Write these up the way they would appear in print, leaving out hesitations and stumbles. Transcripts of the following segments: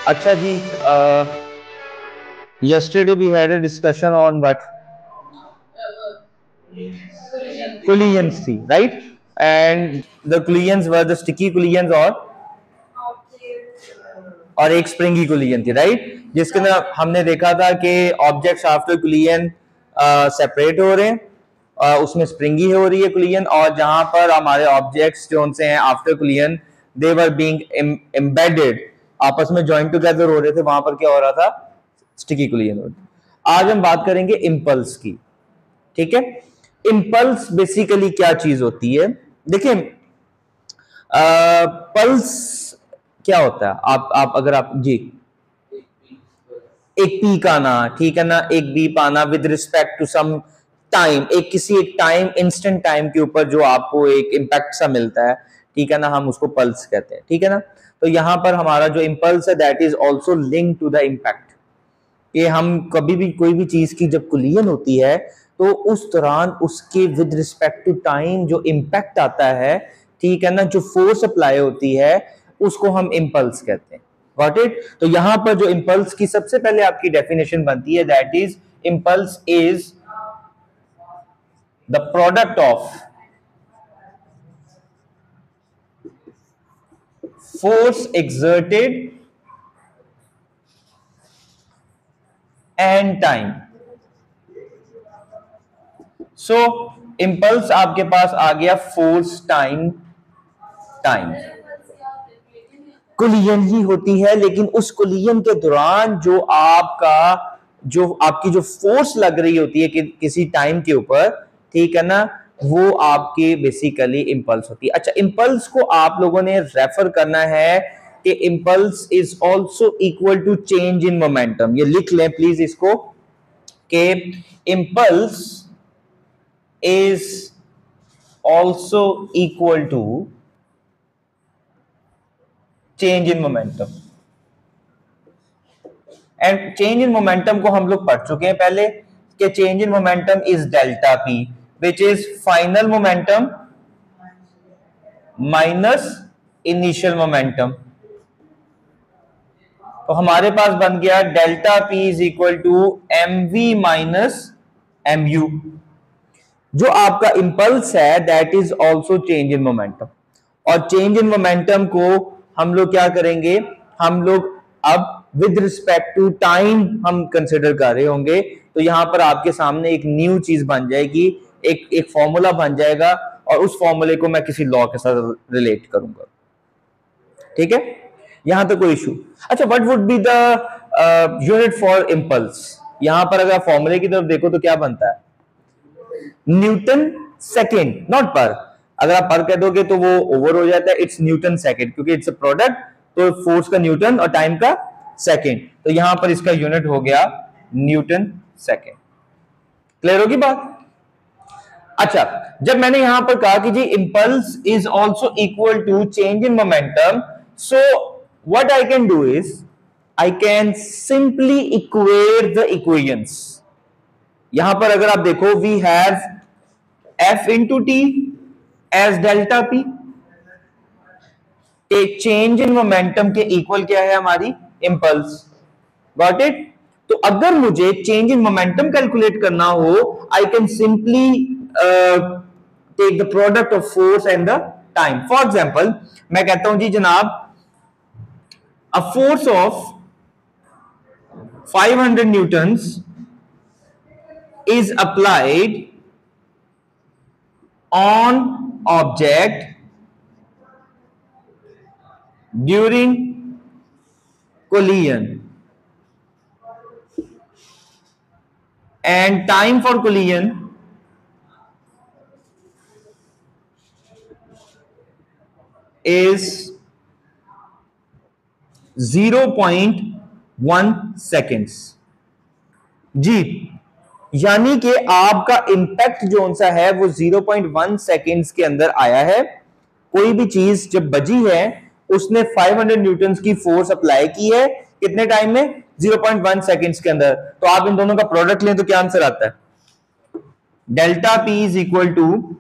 अच्छा जी, yesterday we had a discussion on what collisions थी, right? And the collisions were the sticky collisions और एक springy collision थी, right? जिसके अंदर हमने देखा था कि ऑब्जेक्ट्स आफ्टर कोलिजन सेपरेट हो रहे हैं, उसमें स्प्रिंगी हो रही है कोलिजन, और जहां पर हमारे ऑब्जेक्ट्स जो उनसे हैं after collision they were being embedded, आपस में ज्वाइन टुगेदर हो रहे थे, वहां पर क्या हो रहा था? स्टिकी कोलिजन हो रही थी। आज हम बात करेंगे इम्पल्स की, ठीक है? इम्पल्स बेसिकली क्या चीज होती है? देखिए, पल्स क्या होता है? आप अगर आप जी, एक पीक आना, ठीक है ना, एक बीप आना with respect to some time, एक किसी एक टाइम, इंस्टेंट टाइम के ऊपर जो आपको एक इंपैक्ट सा मिलता है, ठीक है ना, हम उसको पल्स कहते हैं, ठीक है ना? तो यहां पर हमारा जो इंपल्स है that is also link to the impact, कि हम कभी भी कोई भी चीज की जब कुलियन होती है तो उस दौरान उसके विद रिस्पेक्ट टू टाइम जो इम्पैक्ट आता है, ठीक है ना, जो फोर्स अप्लाई होती है, उसको हम इम्पल्स कहते हैं। Got it? तो यहां पर जो इम्पल्स की सबसे पहले आपकी डेफिनेशन बनती है, that is impulse is the product of force exerted and time. So impulse आपके पास आ गया फोर्स टाइम टाइम। कुलियन ही होती है, लेकिन उस कुलियन के दौरान जो आपकी जो फोर्स लग रही होती है कि किसी टाइम के ऊपर, ठीक है ना, वो आपकी बेसिकली इम्पल्स होती है। अच्छा, इम्पल्स को आप लोगों ने रेफर करना है कि impulse is also equal to change in momentum. ये लिख लें प्लीज इसको, कि impulse is also equal to change in momentum। And change in momentum को हम लोग पढ़ चुके हैं पहले, कि change in momentum is delta P which is final momentum minus initial momentum. तो हमारे पास बन गया delta P is equal to M we minus M U. जो आपका इंपल्स है that is also change in momentum, और चेंज इन मोमेंटम को हम लोग क्या करेंगे? हम लोग अब विद रिस्पेक्ट टू टाइम हम कंसिडर कर रहे होंगे, तो यहां पर आपके सामने एक न्यू चीज बन जाएगी, एक फॉर्मूला बन जाएगा, और उस फॉर्मूले को मैं किसी लॉ के साथ रिलेट करूंगा, ठीक है? यहां तो कोई इशू। अच्छा, what would be the unit for impulse? यहां पर अगर फॉर्मूले की तरफ देखो तो क्या बनता है? न्यूटन सेकेंड, नॉट पर। अगर आप पर कह दोगे तो वो ओवर हो जाता है, इट्स न्यूटन सेकेंड, क्योंकि इट्स अ प्रोडक्ट, तो फोर्स का न्यूटन और टाइम का सेकेंड, तो यहां पर इसका यूनिट हो गया न्यूटन सेकेंड। क्लियर होगी बात? अच्छा, जब मैंने यहां पर कहा कि जी impulse is also equal to change in momentum, so what I can do is I can simply equate the equations. यहां पर अगर आप देखो, we have F into T as delta P, एक चेंज इन मोमेंटम के equal क्या है? हमारी इंपल्स। Got it? तो अगर मुझे चेंज इन मोमेंटम कैलकुलेट करना हो, I can simply take the product of force and the time. For example, मैं कहता हूं जी जनाब, a force of 500 newtons is applied on object during collision, and time for collision is 0.1 seconds। जी, यानी कि आपका इंपैक्ट जो सा है वो 0.1 सेकेंड्स के अंदर आया है। कोई भी चीज जब बजी है, उसने 500 न्यूटन की फोर्स अप्लाई की है, कितने टाइम में? 0.1 सेकेंड्स के अंदर। तो आप इन दोनों का प्रोडक्ट लें तो क्या आंसर आता है? Delta P is equal to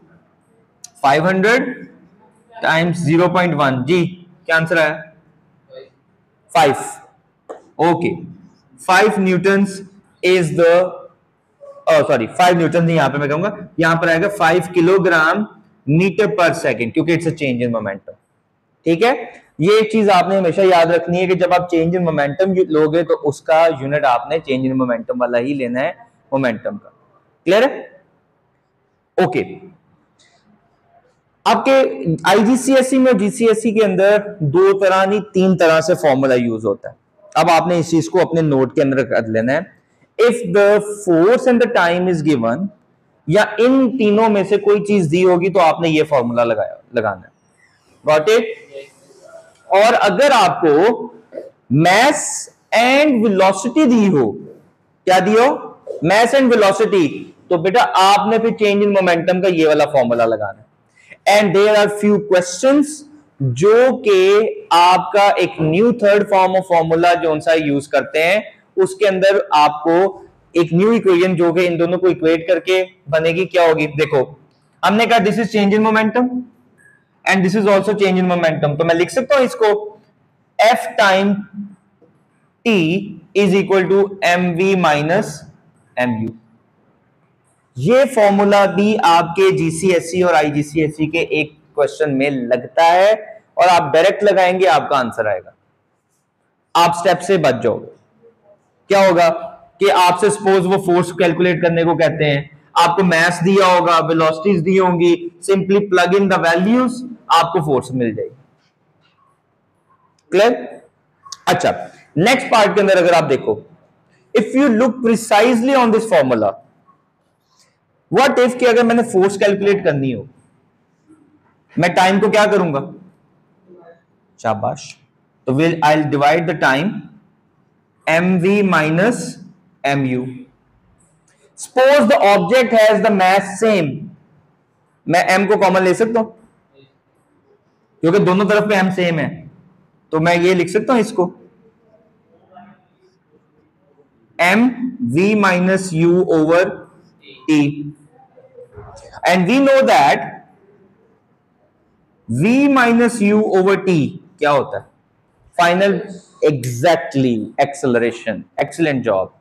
500 times 0.1। जी, क्या आंसर आया? 5, okay 5 newtons is the, sorry 5 newton नहीं, यहां पे मैं कहूंगा यहां पर आएगा 5 किलोग्राम मीटर पर सेकेंड, क्योंकि it's a change in momentum. ठीक है, ये चीज आपने हमेशा याद रखनी है कि जब आप चेंज इन मोमेंटम लोगे तो उसका यूनिट आपने चेंज इन मोमेंटम वाला ही लेना है, मोमेंटम का। क्लियर है? ओके, आपके आईजीसीएसई में, जीसीएसई के अंदर दो तरह नहीं 3 तरह से फॉर्मूला यूज होता है। अब आपने इस चीज को अपने नोट के अंदर कर लेना है। If the force and the time is given, या इन तीनों में से कोई चीज दी होगी तो आपने ये फॉर्मूला लगाना है। Got it? और अगर आपको मैस एंड वेलोसिटी दी हो, क्या दी हो? मैस एंड वेलोसिटी, तो बेटा आपने फिर चेंज इन मोमेंटम का ये वाला फॉर्मूला लगाना है। And there are few questions जो कि आपका एक new third form of formula जो सा यूज करते हैं, उसके अंदर आपको एक न्यू इक्वेशन जो कि इन दोनों को इक्वेट करके बनेगी, क्या होगी? देखो, हमने कहा this is change in momentum and this is also change in momentum, तो मैं लिख सकता हूं इसको F time T is equal to mv minus mu। ये फॉर्मूला भी आपके जीसीएसई और आईजीसीएसई के एक क्वेश्चन में लगता है, और आप डायरेक्ट लगाएंगे आपका आंसर आएगा, आप स्टेप से बच जाओगे। क्या होगा कि आपसे सपोज वो फोर्स कैलकुलेट करने को कहते हैं, आपको मैस दिया होगा, वेलोसिटीज दी होंगी, simply plug in the values, आपको फोर्स मिल जाएगी। क्लियर? अच्छा, नेक्स्ट पार्ट के अंदर अगर आप देखो, if you look precisely on this formula, what if कि अगर मैंने फोर्स कैलकुलेट करनी हो, मैं टाइम को क्या करूंगा? शाबाश, तो will I divide the time mv minus mu। Suppose the object has the mass same, मैं m को कॉमन ले सकता हूं क्योंकि दोनों तरफ में m सेम है, तो मैं ये लिख सकता हूं इसको mv minus u over t, and we know that v minus u over t क्या होता है? Final, exactly, acceleration. Excellent job.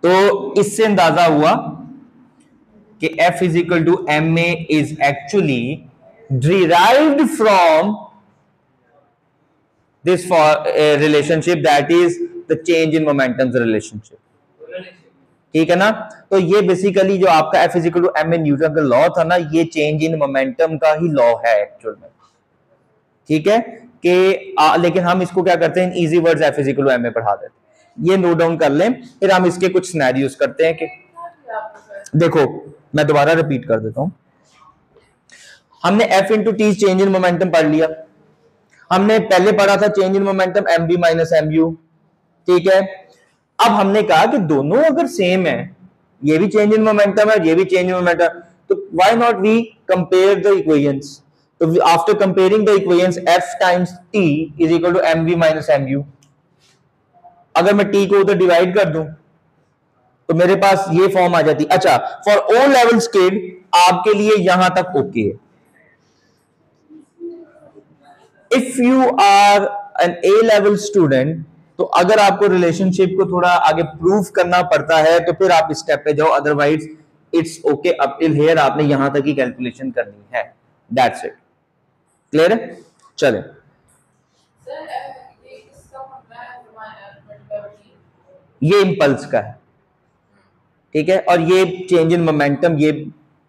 तो इससे अंदाजा हुआ कि F is equal to m a is actually derived from this relationship, that is the change in momentum relationship. ठीक है ना? तो ये बेसिकली जो आपका F is equal to m a Newton का लॉ था ना, ये चेंज इन मोमेंटम का ही लॉ है एक्चुअल में। ठीक है कि लेकिन हम इसको क्या करते हैं, easy words F is equal to m a पढ़ा देते हैं। ये नोट डाउन कर लें, फिर हम इसके कुछ सिनेरियोस करते हैं। कि देखो, मैं दोबारा रिपीट कर देता हूं, हमने F into t change in momentum पढ़ लिया, हमने पहले पढ़ा था change in momentum m v minus M u. ठीक है, अब हमने कहा कि दोनों अगर सेम है, ये भी चेंज इन मोमेंटम है, ये भी चेंज इन मोमेंटम, तो why not we compare the equations. तो after comparing the equations F times T is equal to M we minus M U, अगर मैं T को उधर डिवाइड कर दूं तो मेरे पास ये फॉर्म आ जाती। अच्छा, फॉर ऑल लेवल स्केल आपके लिए यहां तक ओके है। If you are an A level student, तो अगर आपको रिलेशनशिप को थोड़ा आगे प्रूव करना पड़ता है तो फिर आप इस स्टेप पे जाओ, otherwise it's okay up till here, आपने यहां तक ही कैलकुलेशन करनी है। That's it. क्लियर है? चले, ये इंपल्स का है। ठीक है, और ये चेंज इन मोमेंटम, ये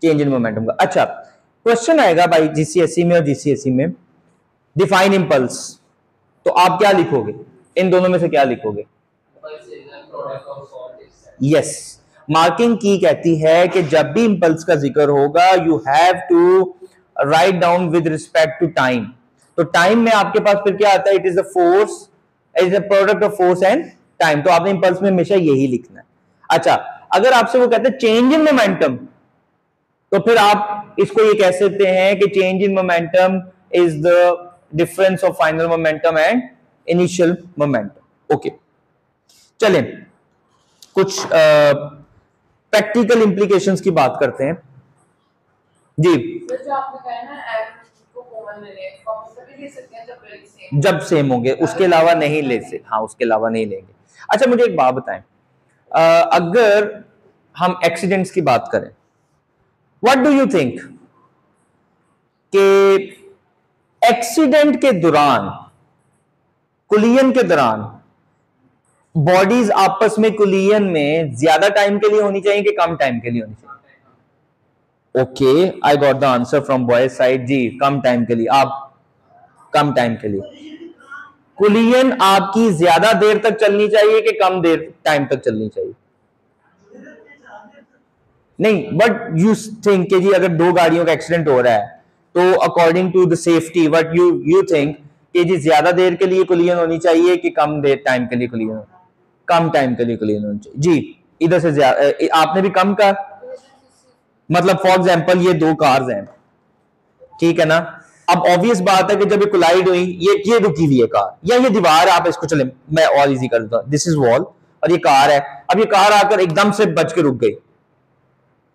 चेंज इन मोमेंटम का। अच्छा, क्वेश्चन आएगा भाई जीसीएसई में और जीसीएसई में, डिफाइन इंपल्स, तो आप क्या लिखोगे? इन दोनों में से क्या लिखोगे? यस, मार्किंग की कहती है कि जब भी इंपल्स का जिक्र होगा you have to write down with respect to time. तो टाइम में आपके पास फिर क्या आता है? It is the force, is the product of force and time, तो आपने इंपल्स में हमेशा यही लिखना है। अच्छा, अगर आपसे वो कहते हैं चेंज इन मोमेंटम, तो फिर आप इसको ये कह सकते हैं कि change in momentum is the difference of final momentum and initial momentum. Okay, चलें कुछ प्रैक्टिकल इंप्लीकेशंस की बात करते हैं। जी, जो आपने कहा ना, को कॉमन ले लें, कॉमन से भी जब सेम होंगे, उसके अलावा नहीं ले से, हाँ उसके अलावा नहीं लेंगे। अच्छा मुझे एक बात बताएं, अगर हम एक्सीडेंट्स की बात करें, व्हाट डू यू थिंक कि एक्सीडेंट के दौरान, कुलियन के दौरान बॉडीज आपस में कुलियन में ज्यादा टाइम के लिए होनी चाहिए कि कम टाइम के लिए होनी चाहिए? Okay, I got the answer from boys side जी, कम टाइम के लिए। आप कम टाइम के लिए, कुलियन आपकी ज्यादा देर तक चलनी चाहिए कि कम देर टाइम तक चलनी चाहिए? नहीं, बट यू थिंक कि जी अगर दो गाड़ियों का एक्सीडेंट हो रहा है तो according to the safety what you think कि जी ज्यादा देर के लिए कुलियन होनी चाहिए कि कम देर टाइम के लिए कुलियन? कम टाइम के लिए कुलियन होनी चाहिए जी। इधर से आपने भी कम का, मतलब फॉर एग्जांपल ये दो कार्स हैं, ठीक है ना, अब ऑब्वियस बात है कि जब ये कोलाइड हुई, ये रुकी हुई है कार, या ये दीवार, आप इसको चले, मैं और इजी कर देता हूं, दिस इज वॉल और ये कार है, अब ये कार आकर एकदम से बच के रुक गई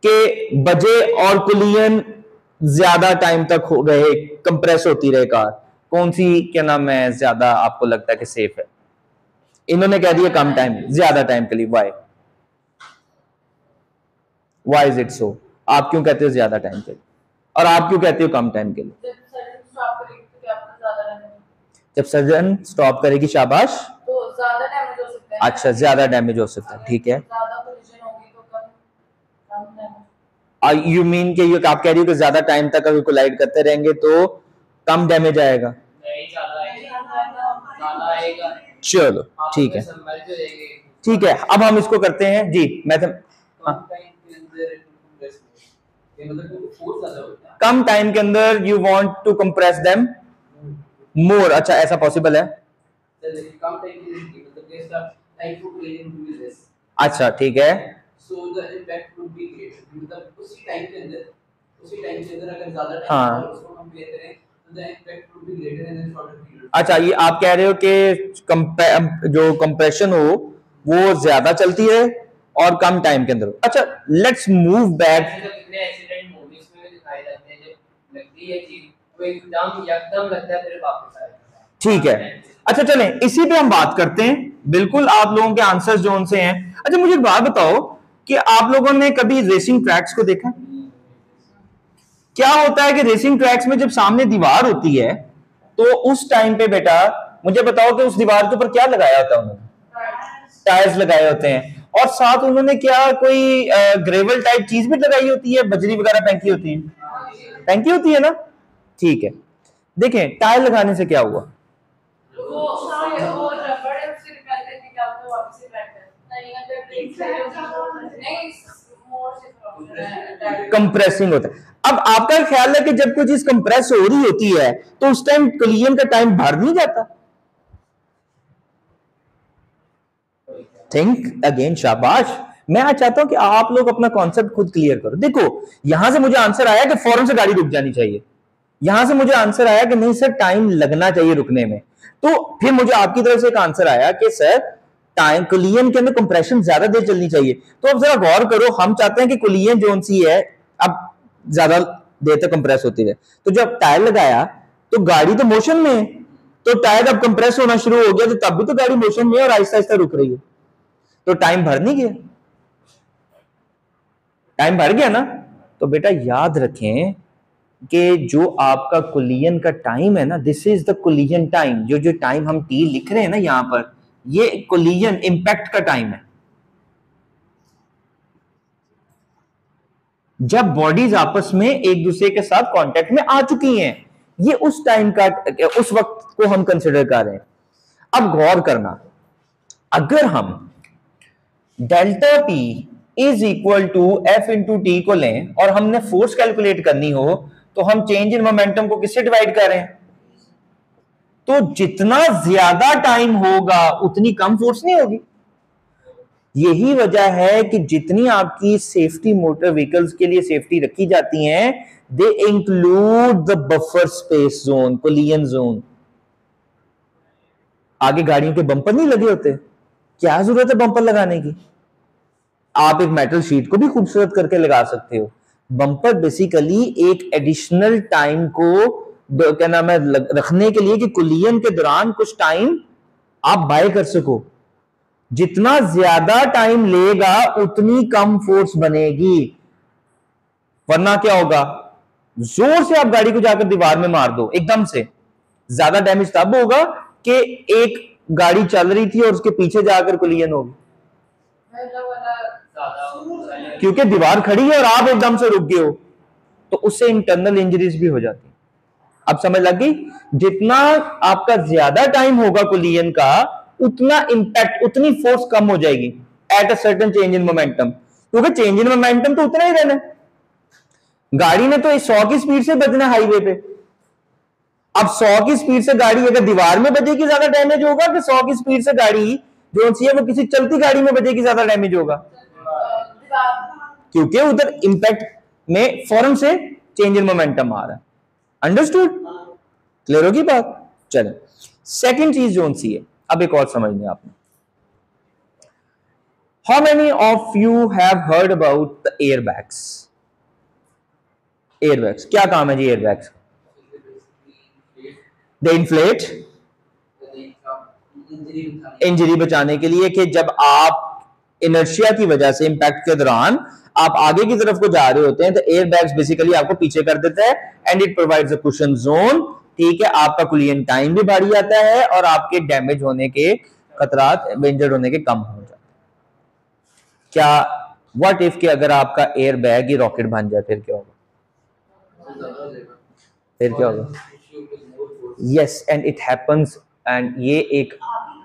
कि बजे और कुलियन ज्यादा टाइम तक हो रहे, कंप्रेस होती रहे कार, कौन सी क्या नाम है ज्यादा आपको लगता है कि सेफ है? इन्होंने कह दिया कम टाइम, ज्यादा टाइम के लिए। Why is it so? आप क्यों कहते हो ज्यादा टाइम के लिए और आप क्यों कहते हो कम टाइम के लिए? जब सर्जन स्टॉप करेगी शाबाश, तो ज्यादा डैमेज हो सकता है। अच्छा, ज्यादा डैमेज हो सकता है, ठीक है। यू मीन कि आप कह रही हो कि ज्यादा टाइम तक अगर कोलाइड करते रहेंगे तो कम डैमेज आएगा? चलो ठीक है, ठीक है। अब हम इसको करते हैं जी, कम टाइम के अंदर you want to compress them more. अच्छा, ऐसा पॉसिबल है? अच्छा ठीक है, हाँ। अच्छा, ये आप कह रहे हो कि जो कंप्रेशन हो वो ज्यादा चलती है और कम टाइम के अंदर। अच्छा, लेट्स मूव बैक। ठीक है, अच्छा चलें इसी पे हम बात करते हैं। बिल्कुल, आप लोगों के आंसर्स जो उनसे हैं। अच्छा मुझे एक बात बताओ कि आप लोगों ने कभी रेसिंग ट्रैक्स को देखा? क्या होता है कि रेसिंग ट्रैक्स में जब सामने दीवार होती है तो उस टाइम पे बेटा मुझे बताओ कि उस दीवार के ऊपर क्या लगाया होता है उन्होंने? टायर्स लगाए होते हैं, और साथ उन्होंने क्या कोई ग्रेवल टाइप चीज भी लगाई होती है, बजरी वगैरह फेंकी होती है? फेंकी होती है ना, ठीक है। देखें टायर लगाने से क्या हुआ? कंप्रेसिंग होता है। अब आपका ख्याल है कि जब कोई चीज कंप्रेस हो रही होती है तो उस टाइम कोलिजन का टाइम बढ़ नहीं जाता? थिंक अगेन, शाबाश। मैं आज चाहता हूं कि आप लोग अपना कॉन्सेप्ट खुद क्लियर करो। देखो यहां से मुझे आंसर आया कि फौरन से गाड़ी रुक जानी चाहिए, यहां से मुझे आंसर आया कि नहीं सर टाइम लगना चाहिए रुकने में, तो फिर मुझे आपकी तरफ से एक आंसर आया कि सर टाइम कोलिजन के अंदर कंप्रेशन ज्यादा देर चलनी चाहिए। तो अब जरा गौर करो, हम चाहते हैं कि कोलिजन जो सी है अब ज्यादा देर तक कंप्रेस होती है, तो जब टायर लगाया तो गाड़ी तो मोशन में है, तो टायर अब कंप्रेस होना शुरू हो गया, तो तब भी तो गाड़ी मोशन में और आहिस्ता आहिस्ता रुक रही है, तो टाइम भर नहीं गया? टाइम भर गया ना। तो बेटा याद रखें कि जो आपका कोलिजन का टाइम है ना, this is the collision time. जो टाइम हम टी लिख रहे हैं ना यहां पर, ये कोलिजन इंपैक्ट का टाइम है। जब बॉडीज आपस में एक दूसरे के साथ कांटेक्ट में आ चुकी हैं, ये उस टाइम का, उस वक्त को हम कंसिडर कर रहे हैं। अब गौर करना, अगर हम delta P is equal to F into t को लें और हमने फोर्स कैलकुलेट करनी हो, तो हम चेंज इन मोमेंटम को किससे डिवाइड कर रहे हैं? तो जितना ज्यादा टाइम होगा उतनी कम फोर्स नहीं होगी। यही वजह है कि जितनी आपकी सेफ्टी मोटर व्हीकल्स के लिए सेफ्टी रखी जाती हैं, they include the buffer space zone, collision zone. आगे गाड़ियों के बंपर नहीं लगे होते, क्या जरूरत है बंपर लगाने की? आप एक मेटल शीट को भी खूबसूरत करके लगा सकते हो। बंपर बेसिकली एक एडिशनल टाइम को क्या नाम है रखने के लिए कि कुलियन के दौरान कुछ टाइम आप बाय कर सको। जितना ज्यादा टाइम लेगा उतनी कम फोर्स बनेगी, वरना क्या होगा, जोर से आप गाड़ी को जाकर दीवार में मार दो एकदम से, ज्यादा डैमेज तब होगा कि एक गाड़ी चल रही थी और उसके पीछे जाकर कुलियन होगी, क्योंकि दीवार खड़ी है और आप एकदम से रुक गए हो, तो उससे इंटरनल इंजरीज भी हो जाती है। अब समझ लग गई, जितना आपका ज्यादा टाइम होगा कुलियन का उतना इंपैक्ट, उतनी फोर्स कम हो जाएगी at a certain change in momentum, क्योंकि चेंज इन मोमेंटम तो उतना ही रहना है। गाड़ी ने तो 100 की स्पीड से बजना हाईवे पे, अब 100 की स्पीड से गाड़ी अगर दीवार में बजेगी ज्यादा डैमेज होगा कि 100 की स्पीड से गाड़ी जो सी है वो किसी चलती गाड़ी में बजेगी ज्यादा डैमेज होगा, क्योंकि उधर इंपैक्ट में फौरन से चेंज इन मोमेंटम आ रहा है। अंडरस्टूड? क्लियर होगी बात? चलो सेकंड चीज जो सी है, अब एक और समझ लें आपने। How many of you have heard about the airbags? Airbags क्या काम है जी एयरबैग्स? दे इन्फ्लेट, इंजरी बचाने के लिए, कि जब आप इनर्शिया की वजह से इंपैक्ट के दौरान आप आगे की तरफ को जा रहे होते हैं तो एयरबैग्स बेसिकली आपको पीछे कर देता है and it provides a cushion zone. ठीक है, आपका कुलियन टाइम भी बढ़ जाता है और आपके डैमेज होने के खतरात, इंजर्ड होने के कम हो जाते हैं। क्या व्हाट इफ कि अगर आपका एयरबैग ही रॉकेट बन जाए फिर क्या होगा? फिर क्या होगा? Yes, and it happens, and ये एक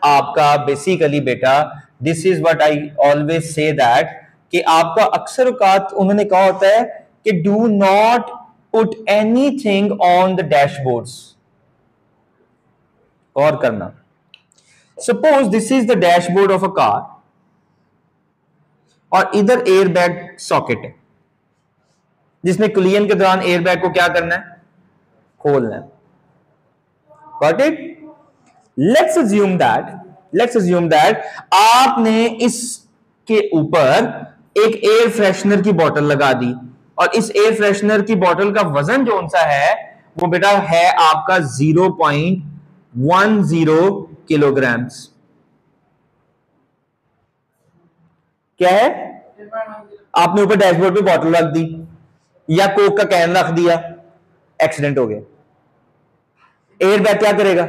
आपका बेसिकली बेटा, this is what I always say that, कि आपका अक्सर औकात उन्होंने कहा होता है कि do not put anything on the dashboards. और करना, suppose this is the dashboard of a car और इधर एयरबैग सॉकेट है, जिसमें कुलियन के दौरान एयरबैग को क्या करना है? खोलना है। Got it? Let's assume that आपने इसके ऊपर एक एयर फ्रेशनर की बोतल लगा दी और इस एयर फ्रेशनर की बोतल का वजन जो सा है वो बेटा है आपका 0.10 किलोग्राम्स। क्या है? आपने ऊपर डैशबोर्ड पे बोतल रख दी या कोक का कैन रख दिया, एक्सीडेंट हो गया, एयरबैग क्या करेगा?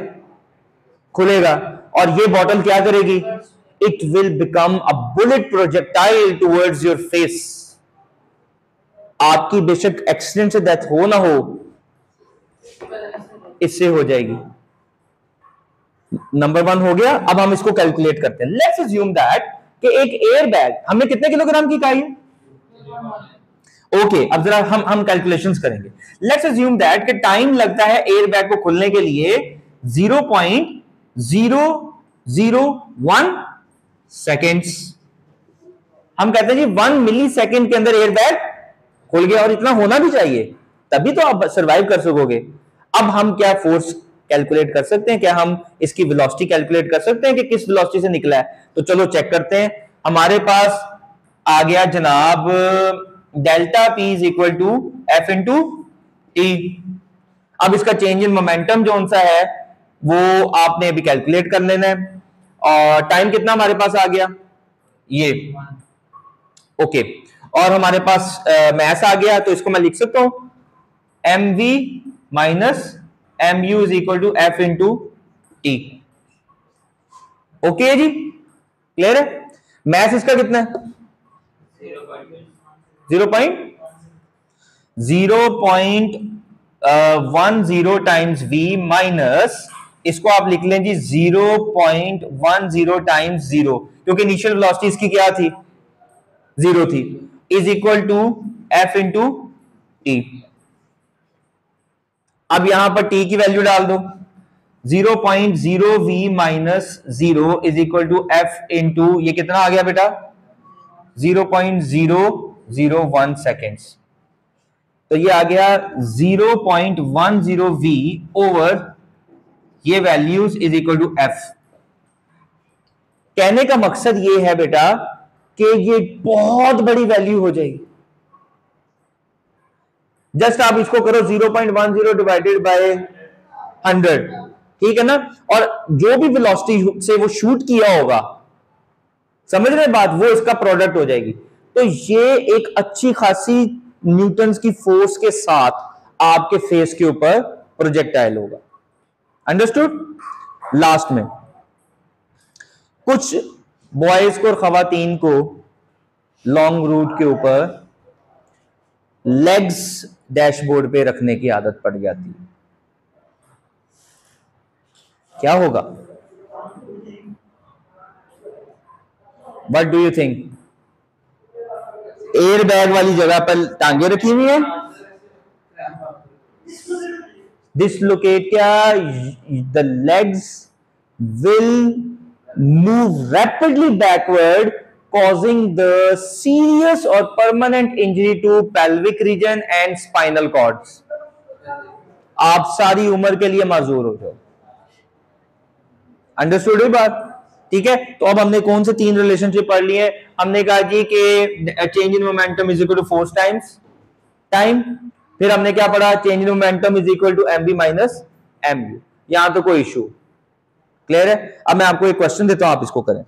खुलेगा और ये बोतल क्या करेगी? It will become a bullet projectile towards your face. आपकी बेशक एक्सीडेंट से डेथ हो ना हो, इससे हो जाएगी। नंबर 1 हो गया। अब हम इसको कैलकुलेट करते हैं। लेट्स अज्यूम दैट कि एक एयरबैग हमने कितने किलोग्राम की कहा है? ओके, अब जरा हम कैलकुलेशंस करेंगे। लेट्स अज्यूम दैट कि टाइम लगता है एयरबैग को खुलने के लिए 0.001 सेकेंड्स। हम कहते हैं जी 1 मिली सेकेंड के अंदर एयरबैग खुल गया, और इतना होना भी चाहिए, तभी तो आप सरवाइव कर सकोगे। अब हम क्या फोर्स कैलकुलेट कर सकते हैं? क्या हम इसकी वेलोसिटी कैलकुलेट कर सकते हैं कि किस वेलोसिटी से निकला है? तो चलो चेक करते हैं। हमारे पास आ गया जनाब delta P is equal to F into t. अब इसका चेंज इन मोमेंटम जो सा है वो आपने अभी कैलकुलेट कर लेना है। और टाइम कितना हमारे पास आ गया? ये ओके। और हमारे पास मैथ आ गया, तो इसको मैं लिख सकता हूं m we minus M you is equal to F into t. Okay जी, क्लियर है? मैथ इसका कितना है? 0.10 टाइम्स v माइनस, इसको आप लिख लें जी 0.10 टाइम्स 0, क्योंकि इनिशियल वेलोसिटी इसकी क्या थी? 0 थी, is equal to f into t. अब यहां पर t की वैल्यू डाल दो, 0.0 v minus 0 is equal to f into, ये कितना आ गया बेटा? 0.001 सेकेंड्स। तो ये आ गया 0.10 v ओवर ये values is equal to f। कहने का मकसद ये है बेटा कि ये बहुत बड़ी वैल्यू हो जाएगी। जस्ट आप इसको करो 0.10 डिवाइडेड बाय 100, ठीक है ना। और जो भी वेलोसिटी से वो शूट किया होगा, समझ रहे बात, वो इसका प्रोडक्ट हो जाएगी। तो ये एक अच्छी खासी न्यूटन्स की फोर्स के साथ आपके फेस के ऊपर प्रोजेक्टाइल होगा। अंडरस्टूड। लास्ट में कुछ बॉयज को और खवातीन को लॉन्ग रूट के ऊपर लेग्स डैशबोर्ड पे रखने की आदत पड़ जाती है। क्या होगा? What do you think? Air bag वाली जगह पर टांगे रखी हुई है, डिसलोकेटिया, the legs will move rapidly backward, causing the serious or permanent injury to pelvic region and spinal cords. आप सारी उम्र के लिए माजूर हो जाओ। अंडरस्टूड बात? ठीक है। तो अब हमने कौन से तीन रिलेशनशिप पढ़ लिए? हमने कहा जी कि change in momentum is equal to force times time. फिर हमने क्या पढ़ा? Change in momentum is equal to m v minus M u. यहां तो कोई इशू क्लियर है? अब मैं आपको एक क्वेश्चन देता हूं, आप इसको करें।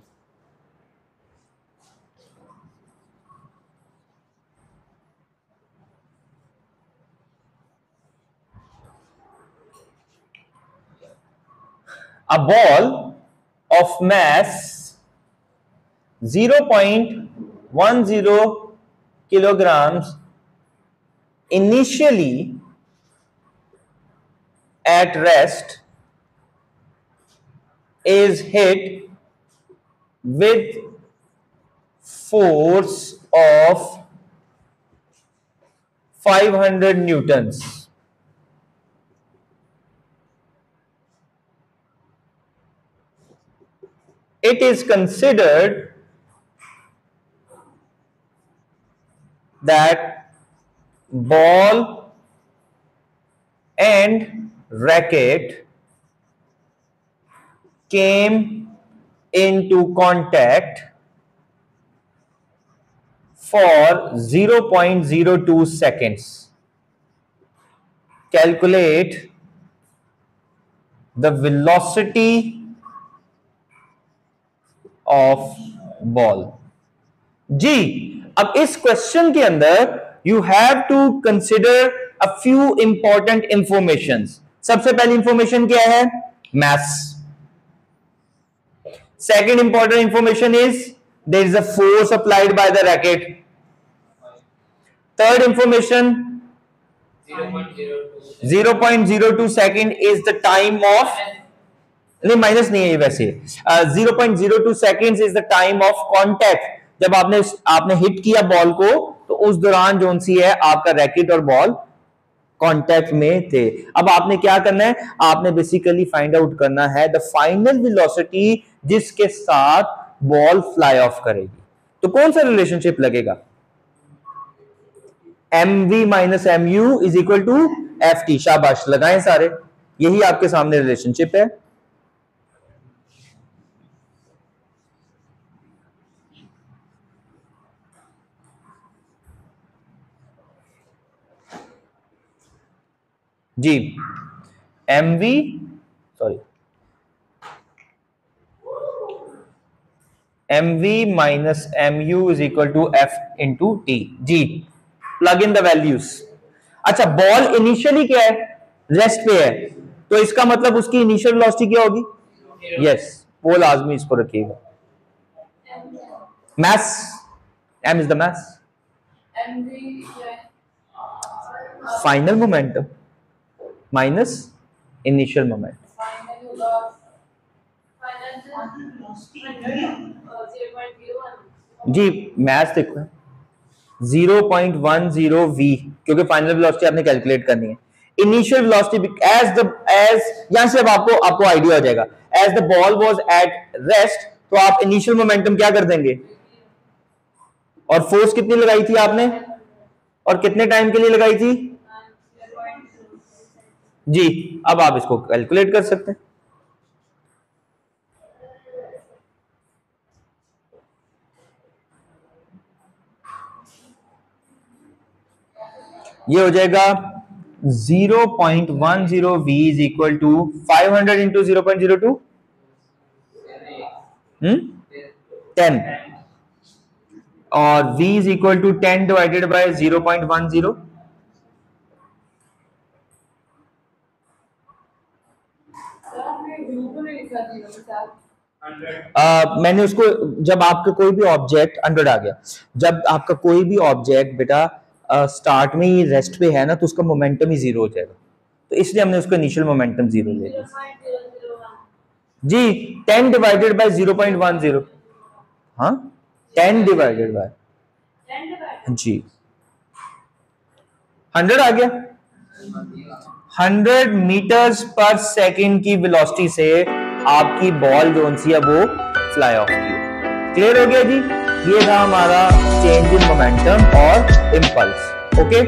A ball of mass 0.10 kilograms initially at rest is hit with force of 500 newtons. It is considered that ball and racket came into contact for 0.02 seconds. Calculate the velocity of ball. जी, अब इस question के अंदर you have to consider a few important information. सबसे पहली information क्या है? Mass. Second important information is there is a force applied by the racket. Third information 0.02 second is the time of, नहीं minus नहीं है वैसे, 0.02 seconds is the time of contact. जब आपने हिट किया बॉल को, तो उस दौरान जोन सी है आपका रैकेट और बॉल कांटेक्ट में थे। अब आपने क्या करना है? आपने बेसिकली फाइंड आउट करना है द फाइनल वेलोसिटी जिसके साथ बॉल फ्लाई ऑफ करेगी। तो कौन सा रिलेशनशिप लगेगा? M we minus M you is equal to F T. शाबाश, लगाएं सारे, यही आपके सामने रिलेशनशिप है। जी, M V sorry M we minus M you is equal to F into T. जी, प्लग इन द वैल्यूज। अच्छा, बॉल इनिशियली क्या है? रेस्ट पे है, तो इसका मतलब उसकी इनिशियल वेलोसिटी क्या होगी? यस, वो लाजमी इसको रखिएगा। mass, m is the mass, final momentum minus initial momentum। Ji, math देखो 0.10 v, क्योंकि फाइनल वेलोसिटी आपने कैलकुलेट करनी है। इनिशियल वेलोसिटी एज यहां से अब आपको आइडिया हो जाएगा। As the ball was at rest, तो आप इनिशियल मोमेंटम क्या कर देंगे? और फोर्स कितनी लगाई थी आपने, और कितने टाइम के लिए लगाई थी? जी, अब आप इसको कैलकुलेट कर सकते हैं। ये हो जाएगा 0.10 v is equal to 500 into 0.02 10 और v is equal to 10 divided by 0.10 मैंने उसको जब आपका कोई भी ऑब्जेक्ट 100 आ गया, जब आपका कोई भी ऑब्जेक्ट बेटा स्टार्ट में ही रेस्ट पे है ना तो उसका मोमेंटम ही जीरो हो जाएगा, तो इसलिए हमने उसका इनिशियल मोमेंटम जीरो ले लिया जी। 10 डिवाइडेड बाय 0.10 हाँ 10 डिवाइडेड बाय जी 100 आ गया। 100 मीटर्स पर सेकंड की वेलोसिटी से आपकी बॉल जो सी है वो फ्लाई ऑफ की। क्लियर हो गया जी। ये था हमारा चेंज इन मोमेंटम और इम्पल्स। ओके